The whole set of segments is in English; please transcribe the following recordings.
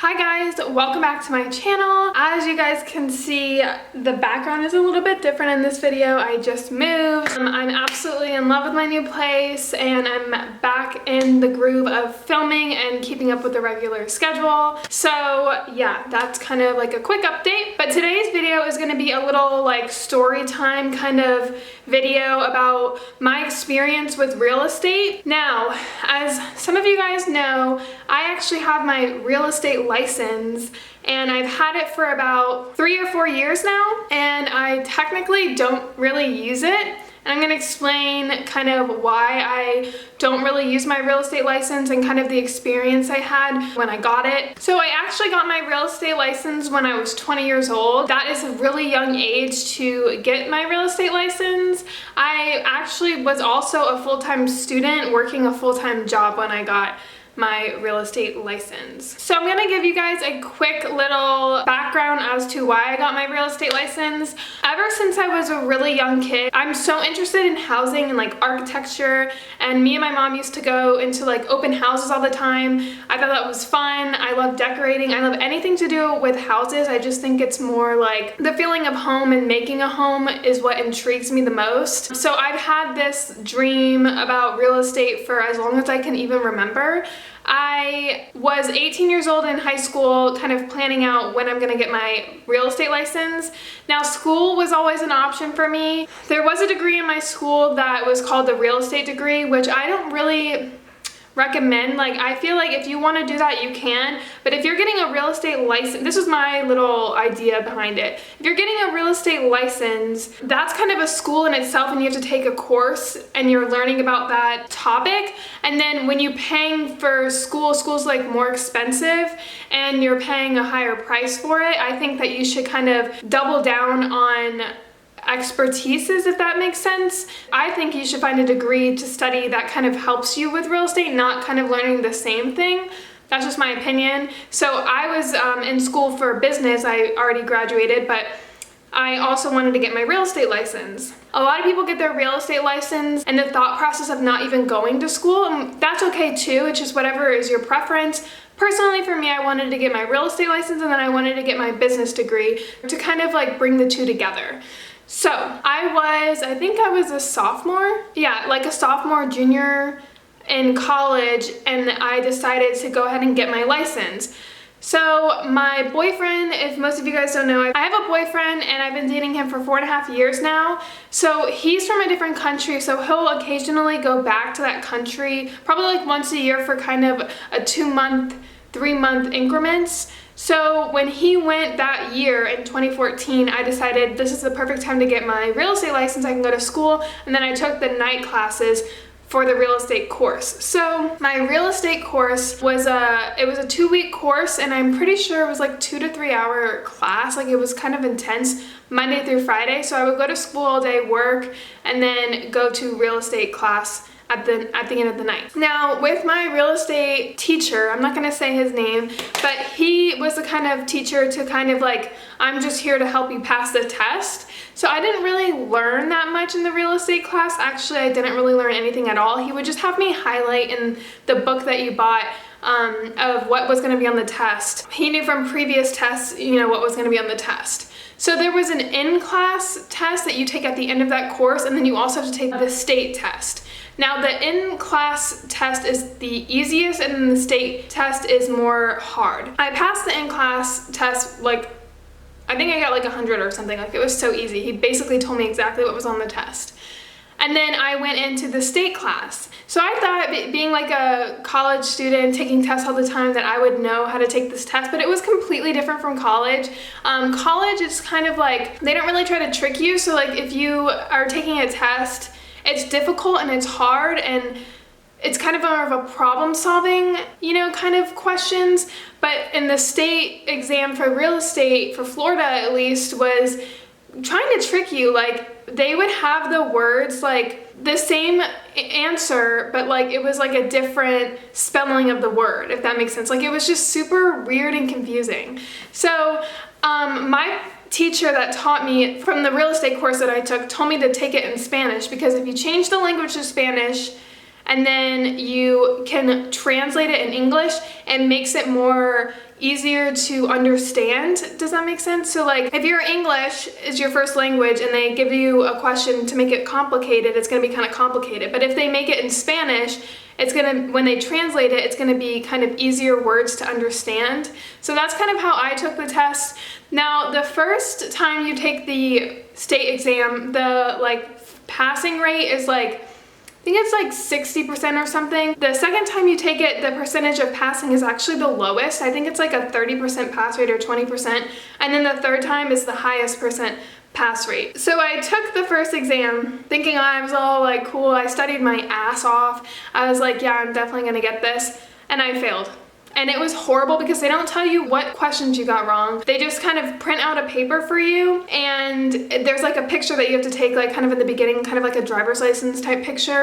Hi guys, welcome back to my channel. As you guys can see, the background is a little bit different in this video. I just moved. I'm absolutely in love with my new place and I'm back in the groove of filming and keeping up with the regular schedule. So yeah, that's kind of like a quick update. But today's video is gonna be a little like story time kind of video about my experience with real estate. Now, as some of you guys know, I actually have my real estate license and I've had it for about 3 or 4 years now, and I technically don't really use it. And I'm going to explain kind of why I don't really use my real estate license and kind of the experience I had when I got it. So I actually got my real estate license when I was 20 years old. That is a really young age to get my real estate license. I actually was also a full-time student working a full-time job when I got my real estate license. So I'm gonna give you guys a quick little background as to why I got my real estate license. Ever since I was a really young kid, I'm so interested in housing and like architecture, and me and my mom used to go into like open houses all the time. I thought that was fun. I love decorating. I love anything to do with houses. I just think it's more like the feeling of home and making a home is what intrigues me the most. So I've had this dream about real estate for as long as I can even remember. I was 18 years old in high school, kind of planning out when I'm gonna get my real estate license. Now, school was always an option for me. There was a degree in my school that was called the real estate degree, which I don't really recommend. Like, I feel like if you want to do that, you can, but if you're getting a real estate license, this was my little idea behind it. If you're getting a real estate license, that's kind of a school in itself, and you have to take a course and you're learning about that topic. And then when you're paying for school's like more expensive and you're paying a higher price for it. I think that you should kind of double down on expertises, if that makes sense. I think you should find a degree to study that kind of helps you with real estate, not kind of learning the same thing. That's just my opinion. So I was in school for business. I already graduated, but I also wanted to get my real estate license. A lot of people get their real estate license and the thought process of not even going to school, and that's okay too. It's just whatever is your preference. Personally, for me, I wanted to get my real estate license and then I wanted to get my business degree to kind of like bring the two together. So I think I was a sophomore. Yeah, like a sophomore, junior in college, and I decided to go ahead and get my license. So my boyfriend, if most of you guys don't know, I have a boyfriend and I've been dating him for 4.5 years now. So he's from a different country, so he'll occasionally go back to that country, probably like once a year for kind of a 2-month, 3-month increments. So when he went that year in 2014, I decided this is the perfect time to get my real estate license. I can go to school, and then I took the night classes for the real estate course. So my real estate course was a 2-week course, and I'm pretty sure it was like 2 to 3 hour class. Like, it was kind of intense, Monday through Friday. So I would go to school all day, work, and then go to real estate class at the end of the night. Now, with my real estate teacher, I'm not gonna say his name, but he was the kind of teacher to kind of like, I'm just here to help you pass the test. So I didn't really learn that much in the real estate class. Actually, I didn't really learn anything at all. He would just have me highlight in the book that you bought of what was gonna be on the test. He knew from previous tests, you know, what was gonna be on the test. So there was an in-class test that you take at the end of that course, and then you also have to take the state test. Now, the in-class test is the easiest, and then the state test is more hard. I passed the in-class test, like, I think I got like 100 or something. Like, it was so easy. He basically told me exactly what was on the test. And then I went into the state class. So I thought, being like a college student taking tests all the time, that I would know how to take this test, but it was completely different from college. College is kind of like, they don't really try to trick you. So like, if you are taking a test, it's difficult and it's hard, and it's kind of more of a problem solving, you know, kind of questions. But in the state exam for real estate, for Florida at least, was trying to trick you. Like, they would have the words like the same answer, but like it was like a different spelling of the word, if that makes sense. Like, it was just super weird and confusing. So my teacher that taught me from the real estate course that I took told me to take it in Spanish, because if you change the language to Spanish and then you can translate it in English and makes it more easier to understand. Does that make sense? So like if your English is your first language and they give you a question to make it complicated, it's going to be kind of complicated. But if they make it in Spanish, it's going to, when they translate it, it's going to be kind of easier words to understand. So that's kind of how I took the test. Now, the first time you take the state exam, the like passing rate is like, I think it's like 60% or something. The second time you take it, the percentage of passing is actually the lowest. I think it's like a 30% pass rate or 20%. And then the third time is the highest percent pass rate. So I took the first exam thinking I was all like cool. I studied my ass off. I was like, yeah, I'm definitely gonna get this. And I failed. And it was horrible because they don't tell you what questions you got wrong. They just kind of print out a paper for you, and there's like a picture that you have to take like kind of in the beginning, kind of like a driver's license type picture.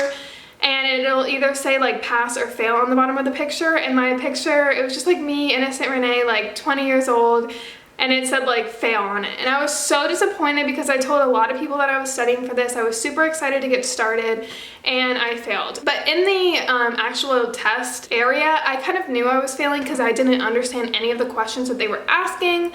And it'll either say like pass or fail on the bottom of the picture. And my picture, it was just like me, innocent Renee, like 20 years old. And it said like fail on it. And I was so disappointed because I told a lot of people that I was studying for this. I was super excited to get started, and I failed. But in the actual test area, I kind of knew I was failing because I didn't understand any of the questions that they were asking.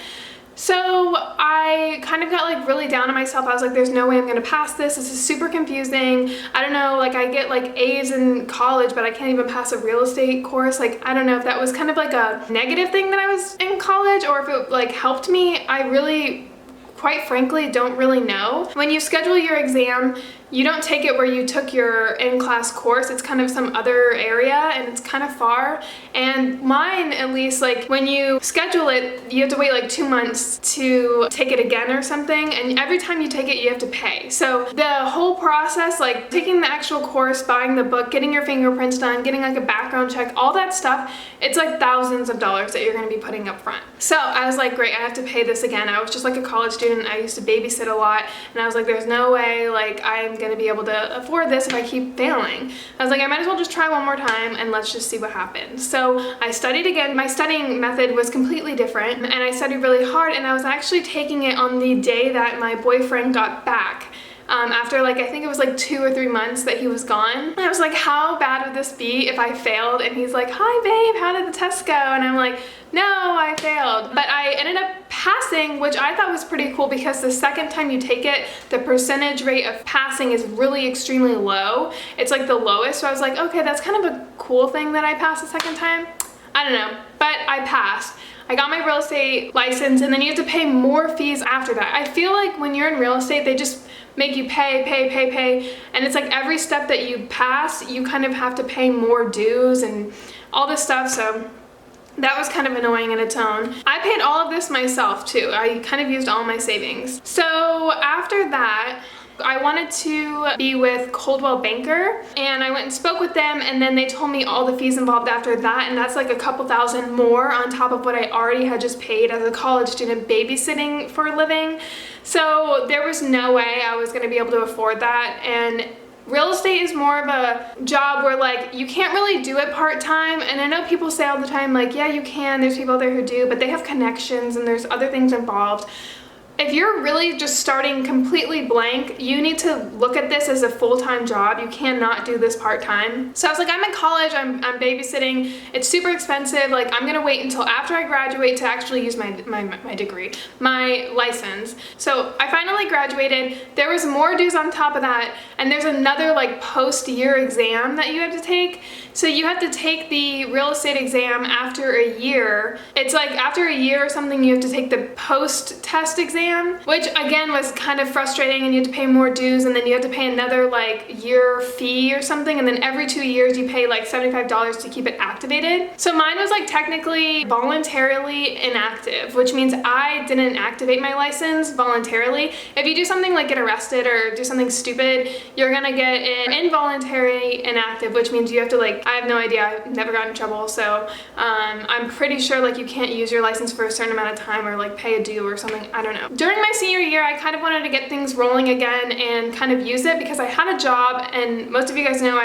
So I kind of got like really down on myself. I was like, there's no way I'm gonna pass this. This is super confusing. I don't know, like I get like A's in college, but I can't even pass a real estate course. Like, I don't know if that was kind of like a negative thing that I was in college or if it like helped me. I really, quite frankly, don't really know. When you schedule your exam, you don't take it where you took your in-class course. It's kind of some other area and it's kind of far. And mine, at least, like when you schedule it, you have to wait like 2 months to take it again or something. And every time you take it, you have to pay. So the whole process, like taking the actual course, buying the book, getting your fingerprints done, getting like a background check, all that stuff, it's like thousands of dollars that you're gonna be putting up front. So I was like, great, I have to pay this again. I was just like a college student. I used to babysit a lot. And I was like, there's no way like I'm gonna be able to afford this if I keep failing. I was like, I might as well just try one more time and let's just see what happens. So I studied again. My studying method was completely different, and I studied really hard, and I was actually taking it on the day that my boyfriend got back. After like, I think it was like 2 or 3 months that he was gone. And I was like, how bad would this be if I failed? And he's like, hi babe, how did the test go? And I'm like, no, I failed. But I ended up passing, which I thought was pretty cool because the second time you take it, the percentage rate of passing is really extremely low. It's like the lowest. So I was like, okay, that's kind of a cool thing that I passed the second time. I don't know, but I passed. I got my real estate license, and then you have to pay more fees after that. I feel like when you're in real estate, they just make you pay, and it's like every step that you pass, you kind of have to pay more dues and all this stuff, so that was kind of annoying in its own. I paid all of this myself too. I kind of used all my savings. So after that, I wanted to be with Coldwell Banker, and I went and spoke with them, and then they told me all the fees involved after that, and that's like a couple thousand more on top of what I already had just paid as a college student babysitting for a living. So there was no way I was gonna be able to afford that, and real estate is more of a job where like you can't really do it part-time. And I know people say all the time like, yeah, you can, there's people out there who do, but they have connections and there's other things involved. If you're really just starting completely blank, you need to look at this as a full-time job. You cannot do this part-time. So I was like, I'm in college, I'm babysitting, it's super expensive, like I'm gonna wait until after I graduate to actually use my degree, my license. So I finally graduated. There was more dues on top of that, and there's another like post-year exam that you have to take. So you have to take the real estate exam after a year. It's like after a year or something, you have to take the post-test exam, which again was kind of frustrating, and you have to pay more dues, and then you have to pay another like year fee or something, and then every 2 years you pay like $75 to keep it activated. So mine was like technically voluntarily inactive, which means I didn't activate my license voluntarily. If you do something like get arrested or do something stupid, you're gonna get an involuntary inactive, which means you have to like, I have no idea, I've never gotten in trouble, so I'm pretty sure like you can't use your license for a certain amount of time or like pay a due or something, I don't know. During my senior year, I kind of wanted to get things rolling again and kind of use it because I had a job, and most of you guys know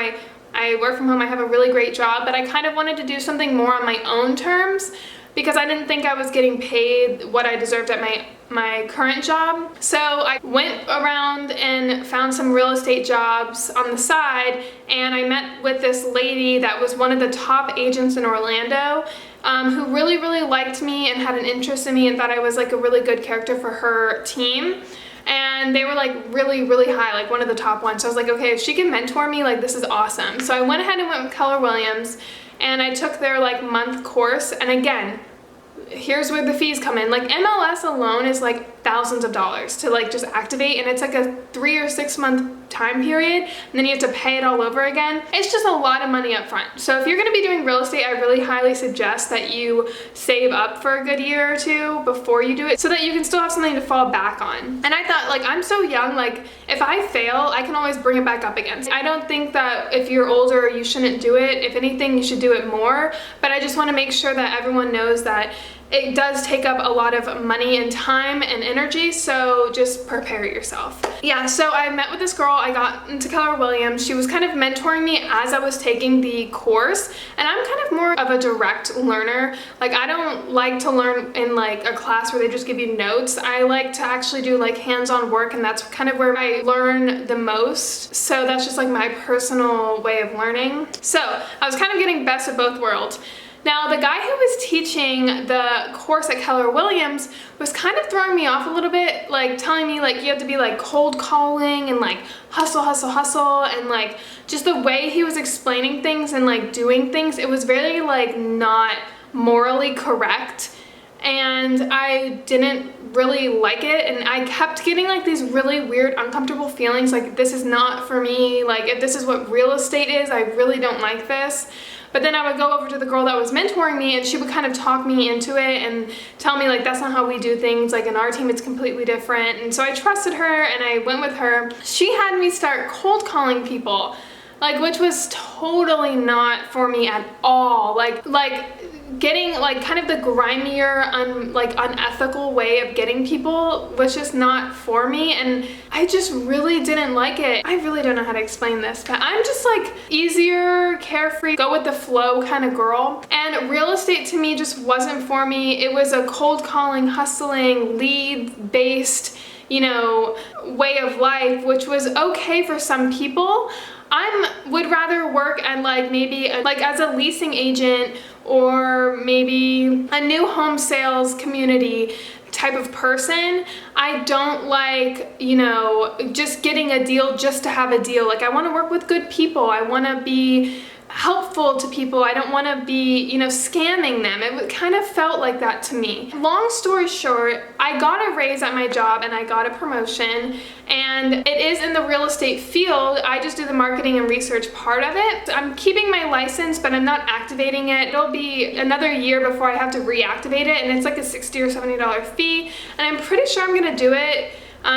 I work from home, I have a really great job, but I kind of wanted to do something more on my own terms because I didn't think I was getting paid what I deserved at my my current job. So I went around and found some real estate jobs on the side, and I met with this lady that was one of the top agents in Orlando, who really, really liked me and had an interest in me and thought I was like a really good character for her team. And they were like really, really high, like one of the top ones. So I was like, okay, if she can mentor me, like this is awesome. So I went ahead and went with Keller Williams, and I took their like month course. And again, here's where the fees come in. Like MLS alone is like thousands of dollars to like just activate, and it's like a 3 or 6 month time period, and then you have to pay it all over again. It's just a lot of money up front. So if you're gonna be doing real estate, I really highly suggest that you save up for a good year or two before you do it, so that you can still have something to fall back on. And I thought, like, I'm so young, like if I fail, I can always bring it back up again. I don't think that if you're older, you shouldn't do it. If anything, you should do it more. But I just wanna make sure that everyone knows that it does take up a lot of money and time and energy, so just prepare yourself. Yeah, so I met with this girl, I got into Keller Williams. She was kind of mentoring me as I was taking the course, and I'm kind of more of a direct learner. Like, I don't like to learn in like a class where they just give you notes. I like to actually do like hands-on work, and that's kind of where I learn the most. So that's just like my personal way of learning. So I was kind of getting best of both worlds. Now, the guy who was teaching the course at Keller Williams was kind of throwing me off a little bit, like telling me like you have to be like cold calling and like hustle, hustle, hustle, and like just the way he was explaining things and like doing things, it was very like not morally correct. And I didn't really like it, and I kept getting like these really weird, uncomfortable feelings like this is not for me. Like, if this is what real estate is, I really don't like this. But then I would go over to the girl that was mentoring me, and she would kind of talk me into it and tell me like that's not how we do things, like in our team it's completely different. And so I trusted her and I went with her. She had me start cold calling people, like, which was totally not for me at all. Like getting like kind of the grimier, unethical way of getting people was just not for me, and I just really didn't like it. I really don't know how to explain this, but I'm just like easier, carefree, go with the flow kind of girl. And real estate to me just wasn't for me. It was a cold calling, hustling, lead based, you know, way of life, which was okay for some people. Would rather work at like maybe like as a leasing agent, or maybe a new home sales community type of person. I don't like, you know, just getting a deal just to have a deal. Like, I want to work with good people. I want to be helpful to people. I don't want to be, you know, scamming them. It kind of felt like that to me. Long story short, I got a raise at my job and I got a promotion, and it is in the real estate field. I just do the marketing and research part of it. I'm keeping my license, but I'm not activating it. It'll be another year before I have to reactivate it, and it's like a $60 or $70 fee, and I'm pretty sure I'm gonna do it.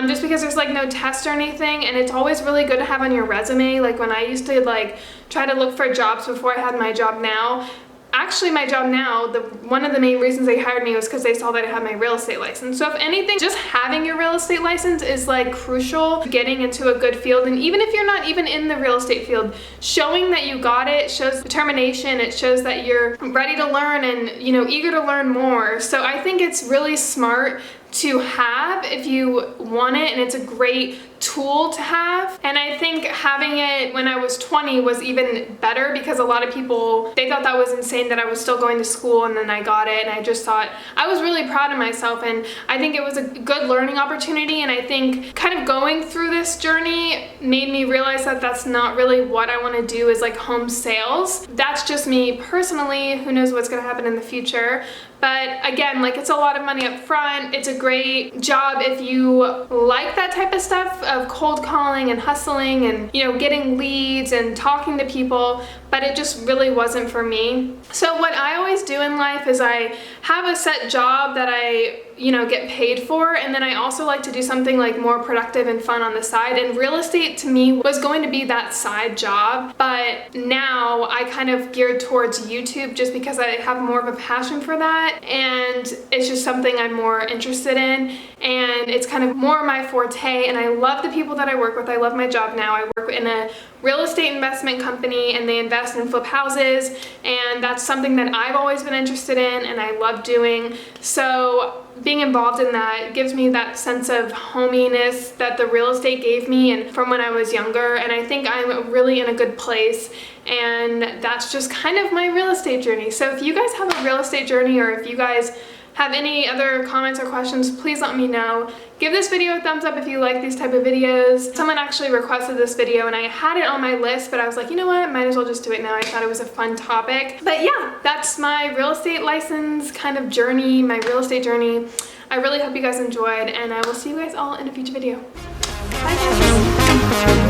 Just because there's like no test or anything, and it's always really good to have on your resume. Like, when I used to like try to look for jobs before I had my job now, actually my job now, one of the main reasons they hired me was because they saw that I had my real estate license. So if anything, just having your real estate license is like crucial getting into a good field. And even if you're not even in the real estate field, showing that you got it shows determination. It shows that you're ready to learn and, you know, eager to learn more. So I think it's really smart to have if you want it, and it's a great tool to have. And I think having it when I was 20 was even better, because a lot of people, they thought that was insane that I was still going to school, and then I got it, and I just thought, I was really proud of myself, and I think it was a good learning opportunity. And I think kind of going through this journey made me realize that that's not really what I want to do, is like home sales. That's just me personally. Who knows what's going to happen in the future. But again, like, it's a lot of money up front. It's a great job if you like that type of stuff of cold calling and hustling and, you know, getting leads and talking to people, but it just really wasn't for me. So what I always do in life is I have a set job that I, you know, get paid for, and then I also like to do something like more productive and fun on the side, and real estate to me was going to be that side job. But now I kind of geared towards YouTube just because I have more of a passion for that, and is just something I'm more interested in, and it's kind of more my forte, and I love the people that I work with. I love my job now. I work in a real estate investment company, and they invest and flip houses, and that's something that I've always been interested in and I love doing. So being involved in that gives me that sense of hominess that the real estate gave me and from when I was younger, and I think I'm really in a good place, and that's just kind of my real estate journey. So if you guys have a real estate journey, or if you guys have any other comments or questions, please let me know. Give this video a thumbs up if you like these type of videos. Someone actually requested this video and I had it on my list, but I was like, you know what, might as well just do it now. I thought it was a fun topic. But yeah, that's my real estate license kind of journey, my real estate journey. I really hope you guys enjoyed, and I will see you guys all in a future video. Bye guys.